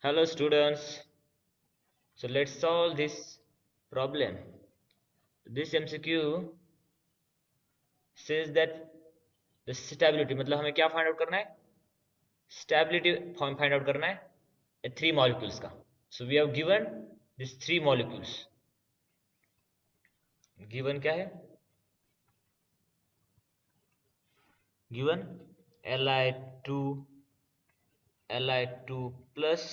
Hello students, so let's solve this problem. This MCQ says that the stability मतलब हमें क्या find out करना है, स्टेबिलिटी फाइंड आउट करना है थ्री मॉलिक्यूल्स का. So we have given this three molecules. Given क्या है, given Li2 Li2 plus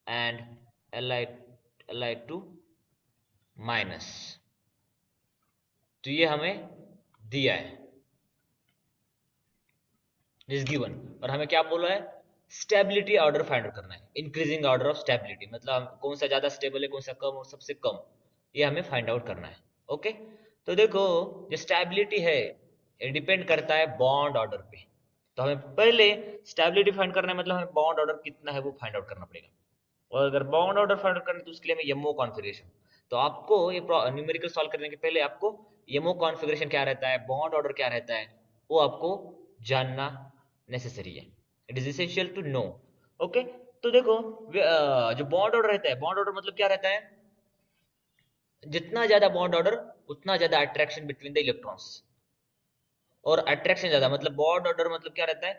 and Li2 minus. तो ये हमें दिया है, इज गिवन. और हमें क्या बोला है, स्टेबिलिटी ऑर्डर फाइंड आउट करना है, इंक्रीजिंग ऑर्डर ऑफ स्टेबिलिटी मतलब कौन सा ज्यादा स्टेबल है कौन सा कम और सबसे कम, ये हमें फाइंड आउट करना है. ओके, तो देखो जो स्टेबिलिटी है ये डिपेंड करता है बॉन्ड ऑर्डर पे. तो हमें पहले स्टेबिलिटी फाइंड करना है, मतलब हमें बॉन्ड ऑर्डर कितना है वो फाइंड आउट करना पड़ेगा. और अगर बॉन्ड ऑर्डर फाइंड आउट करना है तो उसके लिए हमें यमो कॉन्फ़िगरेशन. तो आपको ये न्यूमेरिकल सॉल्व करने के पहले आपको यमो कॉन्फ़िगरेशन क्या रहता है, बॉन्ड ऑर्डर क्या रहता है, वो आपको जानना नेसेसरी है. It is essential to know. Okay, तो देखो जो बॉन्ड ऑर्डर रहता है, बॉन्ड ऑर्डर मतलब क्या रहता है, जितना ज्यादा बॉन्ड ऑर्डर उतना ज्यादा अट्रैक्शन बिटवीन द इलेक्ट्रॉन्स. और अट्रैक्शन ज्यादा मतलब बॉन्ड ऑर्डर मतलब क्या रहता है,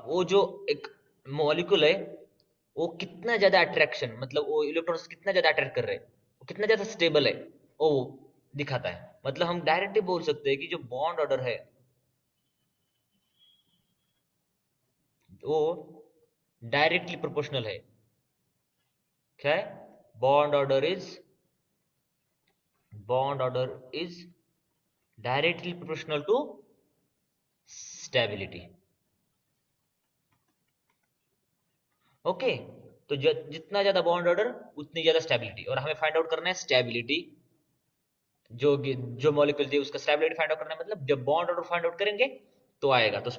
वो जो एक मॉलिक्यूल है वो कितना ज्यादा अट्रैक्शन मतलब वो इलेक्ट्रॉन्स कितना ज्यादा अट्रैक्ट कर रहे हैं, वो कितना ज्यादा स्टेबल है, वो दिखाता है. मतलब हम डायरेक्टली बोल सकते हैं कि जो बॉन्ड ऑर्डर है वो डायरेक्टली प्रोपोर्शनल है. क्या है, bond order is, bond order is directly proportional to stability. Okay, तो जितना ज्यादा बॉन्ड ऑर्डर उतनी ज्यादा स्टेबिलिटी. और हमें फाइंड आउट करना है स्टेबिलिटी, जो जो मॉलिक्यूल दिए उसका स्टेबिलिटी फाइंड आउट करना है. मतलब जब बॉन्ड ऑर्डर फाइंड आउट करेंगे तो आएगा. तो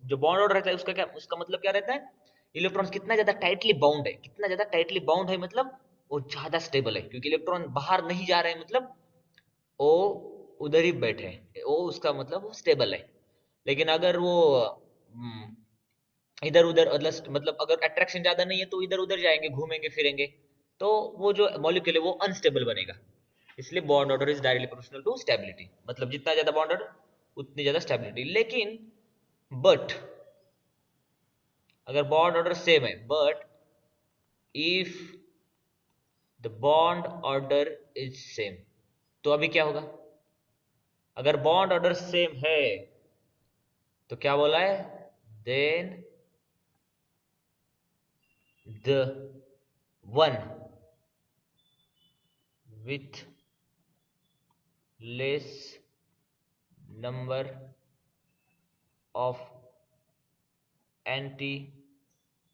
जो बॉन्ड ऑर्डर रहता है उसका क्या, उसका मतलब क्या रहता है, इलेक्ट्रॉन कितना ज्यादा टाइटली बाउंड है, कितना ज्यादा टाइटली बाउंड है मतलब वो ज्यादा स्टेबल है, क्योंकि इलेक्ट्रॉन बाहर नहीं जा रहे हैं मतलब वो उधर ही बैठे हैं, वो उसका मतलब वो स्टेबल है. लेकिन अगर वो इधर उधर मतलब अगर अट्रैक्शन ज्यादा नहीं है तो इधर उधर जाएंगे घूमेंगे फिरेंगे, तो वो जो मॉलिक्यूल है वो अनस्टेबल बनेगा. इसलिए bond order is directly proportional to stability, मतलब जितना ज्यादा बॉन्ड ऑर्डर उतनी ज्यादा स्टेबिलिटी. लेकिन बट अगर बॉन्ड ऑर्डर सेम है, but if the bond order is same, तो अभी क्या होगा, अगर बॉन्ड ऑर्डर सेम है तो क्या बोला है, then the one with less number of anti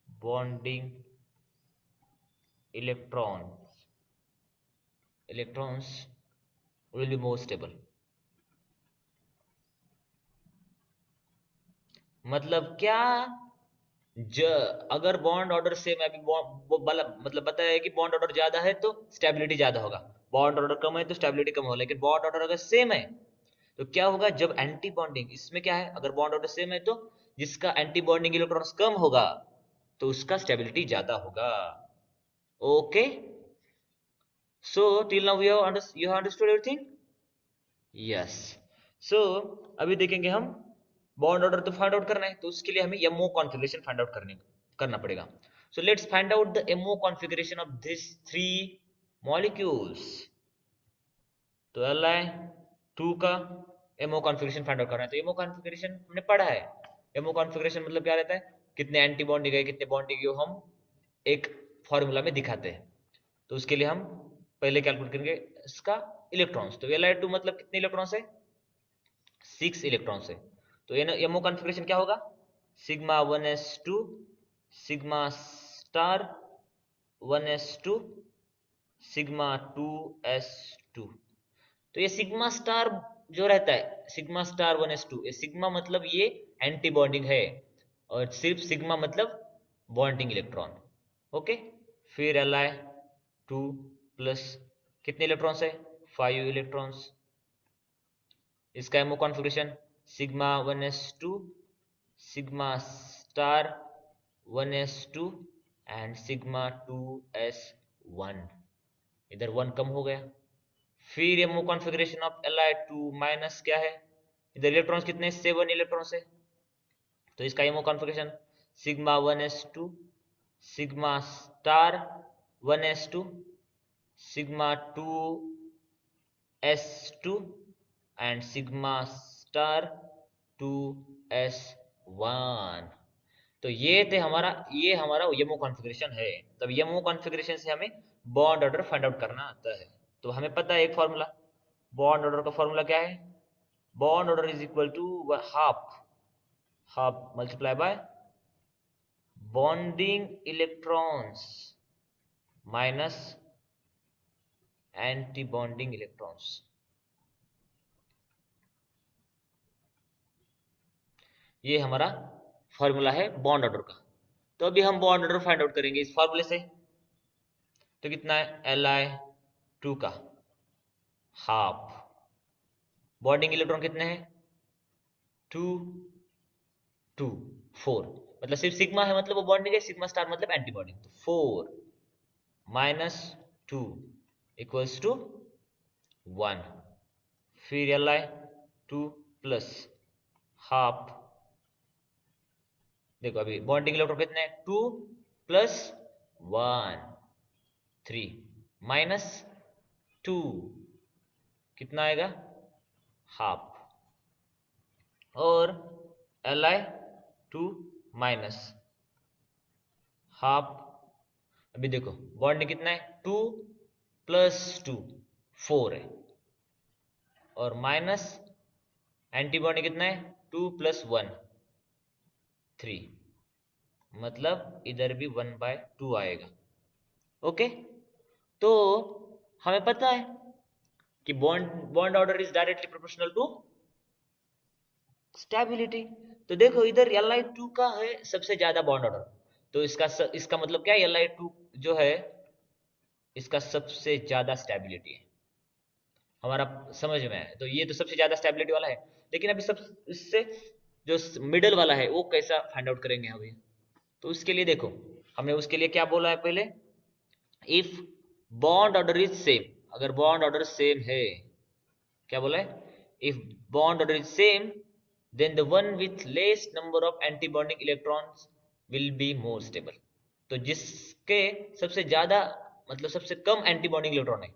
bonding electrons, electrons will be more stable. मतलब क्या, ज अगर बॉन्ड ऑर्डर सेम है, अभी मतलब बताया है कि बॉन्ड ऑर्डर ज्यादा है तो स्टेबिलिटी ज्यादा होगा, बॉन्ड ऑर्डर कम है तो स्टेबिलिटी कम होगा. लेकिन बॉन्ड ऑर्डर अगर सेम है तो क्या होगा, जब एंटी बॉन्डिंग, इसमें क्या है, अगर बॉन्ड ऑर्डर सेम है तो जिसका एंटी बॉन्डिंग इलेक्ट्रॉन्स कम होगा तो उसका स्टेबिलिटी ज्यादा होगा. Okay, so till now you have understood everything. Yes, so अभी देखेंगे हम बॉन्ड ऑर्डर तो फाइंड आउट करना है, तो उसके लिए हमें एमओ कॉन्फ़िगरेशन फाइंड आउट करना पड़ेगा. So let's find out the MO configuration of this three molecules. तो Li2 का एमओ कॉन्फ़िगरेशन फाइंड आउट करना है. तो एमओ कॉन्फ़िगरेशन हमने पढ़ा है. एमओ कॉन्फ़िगरेशन मतलब क्या रहता है, कितने एंटी बॉन्डिंग है कितने बॉन्डिंग है हम एक फॉर्मूला में दिखाते हैं. तो उसके लिए हम पहले कैलकुलेट करेंगे इसका इलेक्ट्रॉन्स. तो Li2 मतलब कितने इलेक्ट्रॉन्स है, 6 इलेक्ट्रॉन्स है. तो एमओ कॉन्फ़िगरेशन क्या होगा, sigma 1s2 sigma star 1s2 sigma 2s2. तो ये सिग्मा स्टार जो रहता है, सिग्मा स्टार 1s2, ये सिग्मा मतलब ये एंटी बॉन्डिंग है, और सिर्फ सिग्मा मतलब बॉन्डिंग इलेक्ट्रॉन. ओके, फिर Li2 प्लस कितने इलेक्ट्रॉन्स है, 5 इलेक्ट्रॉन्स. इसका MO configuration sigma 1s2 sigma star 1s2 and sigma 2s1, इधर 1 कम हो गया। फिर ammo configuration of Li2 minus क्या है, इधर इलेक्ट्रॉन्स कितने, 7 इलेक्ट्रॉन्स है, तो इसका MO configuration sigma 1s2, sigma star 1s2, sigma 2s2 and sigma star 2s1। तो ये हमारा यमो कॉन्फ़िगरेशन है। तब यमो कॉन्फ़िगरेशन से हमें बॉन्ड ऑर्डर फाइंड आउट करना आता है। तो हमें पता है एक फॉर्मूला, बॉन्ड ऑर्डर का फॉर्मूला क्या है, bond order is equal to half multiply by bonding electrons minus antibonding electrons. ये हमारा फॉर्मूला है बॉन्ड ऑर्डर का। तो अभी हम बॉन्ड ऑर्डर फाइंड आउट करेंगे इस फॉर्मूले से। तो कितना है, Li2 का हाफ, बॉन्डिंग इलेक्ट्रॉन कितने हैं, 2 2 4, मतलब सिर्फ सिग्मा है मतलब वो बॉन्डिंग है, सिग्मा स्टार मतलब एंटी बॉन्डिंग, तो 4 माइनस 2 इक्वल्स टू 1। फिर Li2 प्लस हाफ, देखो अभी बॉन्डिंग इलेक्ट्रॉन कितने हैं, 2 प्लस 1 3 माइनस 2 कितना आएगा, हाफ, और Li2 माइनस हाफ। अभी देखो बॉन्डिंग कितना है, 2 प्लस 2 4 है, और माइनस एंटी बॉन्डिंग कितना है, 2 प्लस 1 3, मतलब इधर भी 1/2 आएगा। ओके, तो हमें पता है कि bond bond order is directly proportional to stability. तो देखो इधर Li2 का है सबसे ज्यादा बॉन्ड ऑर्डर, तो इसका मतलब क्या है, Li2 जो है इसका सबसे ज्यादा स्टेबिलिटी है, हमारा समझ में है। तो ये तो सबसे ज्यादा स्टेबिलिटी वाला है, लेकिन अभी सब इससे जो मिडल वाला है वो कैसा फाइंड आउट करेंगे अभी। तो उसके लिए देखो, हमने उसके लिए क्या बोला है पहले, if bond order is same, अगर बॉन्ड ऑर्डर सेम है, क्या बोला है, if bond order is same then the one with less number of antibonding electrons will be more stable. तो जिसके सबसे ज्यादा मतलब सबसे कम एंटी बॉन्डिंग इलेक्ट्रॉन है,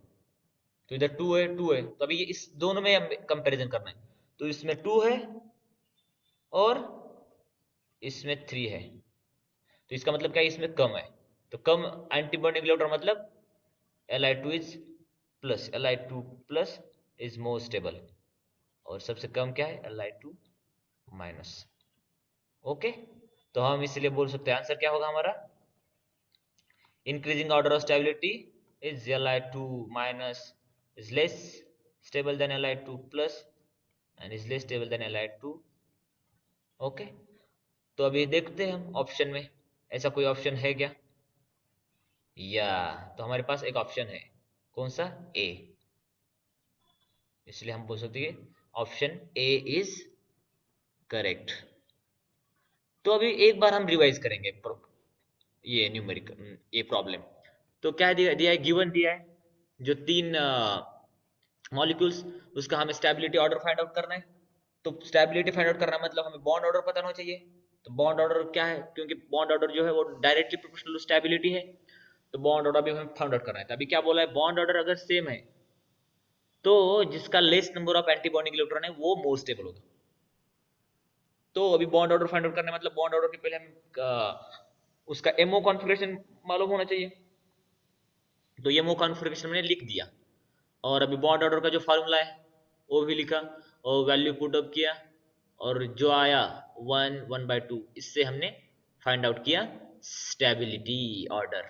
तो इधर 2 है तो अभी ये इस दोनों में हम कंपैरिजन करना है, तो इसमें 2 है और इसमें 3 है, तो इसका मतलब क्या है, इसमें कम है, तो कम एंटी बॉन्डिंग इलेक्ट्रॉन मतलब Li2 is plus, Li2 plus is more stable, और सबसे कम क्या है, Li2 माइनस। ओके, तो हम इसलिए बोल सकते हैं आंसर क्या होगा हमारा, increasing order of stability is Li2 minus is less stable than Li2 plus and is less stable than Li2। Okay, तो अभी देखते हैं हम ऑप्शन में ऐसा कोई ऑप्शन है क्या, या तो हमारे पास एक ऑप्शन है, कौन सा, ए, इसलिए हम बोल सकते हैं ऑप्शन ए इज करेक्ट। तो अभी एक बार हम रिवाइज करेंगे ये न्यूमेरिकल ये प्रॉब्लम। तो क्या दिया दिया है, गिवन दिया है जो 3 मॉलिक्यूल्स, उसका हमें स्टेबिलिटी ऑर्डर फाइंड आउट करना है। तो स्टेबिलिटी फाइंड आउट करना मतलब हमें बॉन्ड ऑर्डर पता होना चाहिए। तो बॉन्ड ऑर्डर क्या है, क्योंकि बॉन्ड ऑर्डर जो है वो डायरेक्टली प्रोपोर्शनल टू स्टेबिलिटी है, तो बॉन्ड ऑर्डर भी हमें फाइंड आउट करना है। तो अभी क्या बोला है, बॉन्ड ऑर्डर अगर सेम है तो जिसका less number of anti bonding electron है वो मोर स्टेबल होगा। तो अभी बॉन्ड ऑर्डर फाइंड आउट करना है मतलब बॉन्ड ऑर्डर के पहले हम उसका एमओ कॉन्फ़िगरेशन मालूम होना चाहिए। तो एमओ कॉन्फ़िगरेशन मैंने लिख दिया, और अभी बॉन्ड ऑर्डर का जो फार्मूला है वो भी लिखा और वैल्यू पुट अप किया, और जो आया 1/2, इससे हमने फाइंड आउट किया stability order.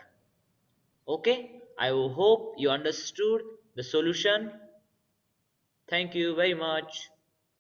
Okay, I hope you understood the solution. Thank you very much.